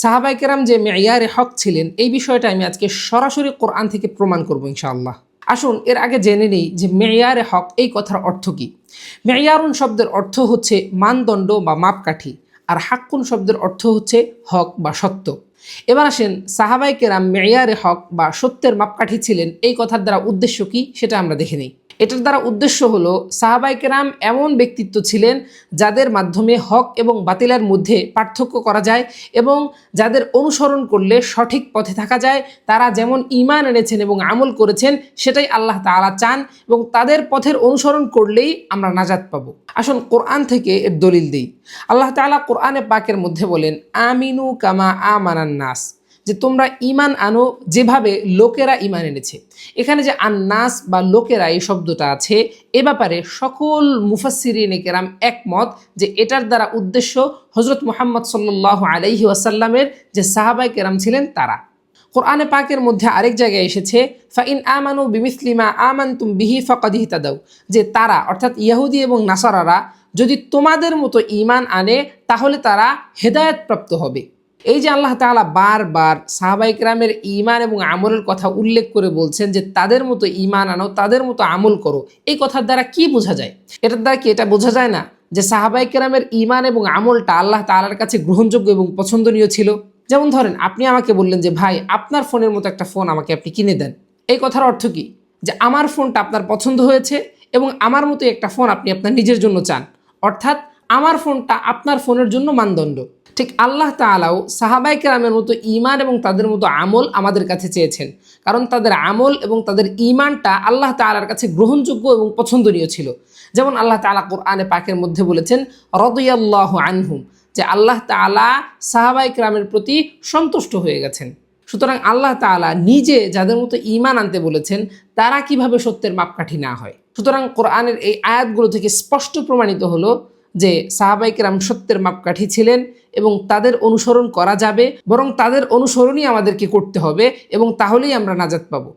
সাহাবায়ে কেরাম যে মেয়ারে হক ছিলেন এই বিষয়টা আমি আজকে সরাসরি কোরআন থেকে প্রমাণ করব ইনশাআল্লাহ। আসুন এর আগে জেনে নেই যে মেয়ারে হক এই কথার অর্থ কী। মেয়ারুন শব্দের অর্থ হচ্ছে মানদণ্ড বা মাপকাঠি, আর হাক্কুন শব্দের অর্থ হচ্ছে হক বা সত্য। এবার আসেন সাহাবায়ে কেরাম মেয়ারে হক বা সত্যের মাপকাঠি ছিলেন এই কথার দ্বারা উদ্দেশ্য কী সেটা আমরা দেখে নিই। এটার দ্বারা উদ্দেশ্য হলো সাহাবায়ে কেরাম এমন ব্যক্তিত্ব ছিলেন যাদের মাধ্যমে হক এবং বাতিলের মধ্যে পার্থক্য করা যায় এবং যাদের অনুসরণ করলে সঠিক পথে থাকা যায়। তারা যেমন ঈমান এনেছেন এবং আমল করেছেন সেটাই আল্লাহ তাআলা চান এবং তাদের পথের অনুসরণ করলেই আমরা নাজাত পাবো। আসুন কোরআন থেকে এর দলিল দিই। আল্লাহ তাআলা কোরআনে পাকের মধ্যে বলেন, আমিনু কামা আমানান নাস, যে তোমরা ঈমান আনো যেভাবে লোকেরা ঈমান এনেছে। এখানে যে আন্নাস বা লোকেরা এই শব্দটা আছে এ ব্যাপারে সকল মুফাসসিরিনে কেরাম একমত যে এটার দ্বারা উদ্দেশ্য হযরত মুহাম্মদ সাল্লাল্লাহু আলাইহি ওয়াসাল্লামের যে সাহাবায়ে কেরাম ছিলেন তারা। কোরআনে পাকের মধ্যে আরেক জায়গায় এসেছে ফাইন আমানু বিমিসলি মা আমানতুম বিহি ফাকাদ ইহতাদাউ, যে তারা অর্থাৎ ইহুদি এবং নাসারারা যদি তোমাদের মতো ঈমান আনে তাহলে তারা হেদায়েত প্রাপ্ত হবে। এই যে আল্লাহ তাআলা বারবার সাহাবায়ে কেরামের ঈমান এবং আমলের কথা উল্লেখ করে বলছেন যে তাদের মতো ঈমান আনো, তাদের মতো আমল করো, এই কথার দ্বারা কি বোঝা যায়? এটার দ্বারা কি এটা বোঝা যায় না যে সাহাবায়ে কেরামের ঈমান এবং আমলটা আল্লাহ তাআলার কাছে গ্রহণযোগ্য এবং পছন্দনীয় ছিল? যেমন ধরেন আপনি আমাকে বললেন যে ভাই আপনার ফোনের মতো একটা ফোন আমাকে আপনি কিনে দেন। এই কথার অর্থ কি? যে আমার ফোনটা আপনার পছন্দ হয়েছে এবং আমার মতো একটা ফোন আপনি আপনার নিজের জন্য চান, অর্থাৎ আমার ফোনটা আপনার ফোনের জন্য মানদণ্ড। ঠিক আল্লাহ তাআলাও সাহাবায়ে কেরামের মতো ঈমান এবং তাদের মতো আমল আমাদের কাছে চেয়েছেন, কারণ তাদের আমল এবং তাদের ঈমানটা আল্লাহ তাআলার কাছে গ্রহণযোগ্য এবং পছন্দনীয় ছিল। যেমন আল্লাহ তাআলা কোরআনে পাকের মধ্যে বলেছেন রাদিয়াল্লাহু আনহুম, যে আল্লাহ তাআলা সাহাবায়ে কেরামের প্রতি সন্তুষ্ট হয়ে গেছেন। সুতরাং আল্লাহ তাআলা নিজে যাদের মতো ঈমান আনতে বলেছেন তারা কিভাবে সত্যের মাপকাঠি না হয়। সুতরাং কোরআনের এই আয়াতগুলো থেকে স্পষ্ট প্রমাণিত হলো যে সাহাবায়ে কেরাম সত্যের মাপকাঠি ছিলেন এবং তাদের অনুসরণ করা যাবে, বরং তাদের অনুসরণই আমাদেরকে করতে হবে এবং তাহলেই আমরা নাজাত পাবো।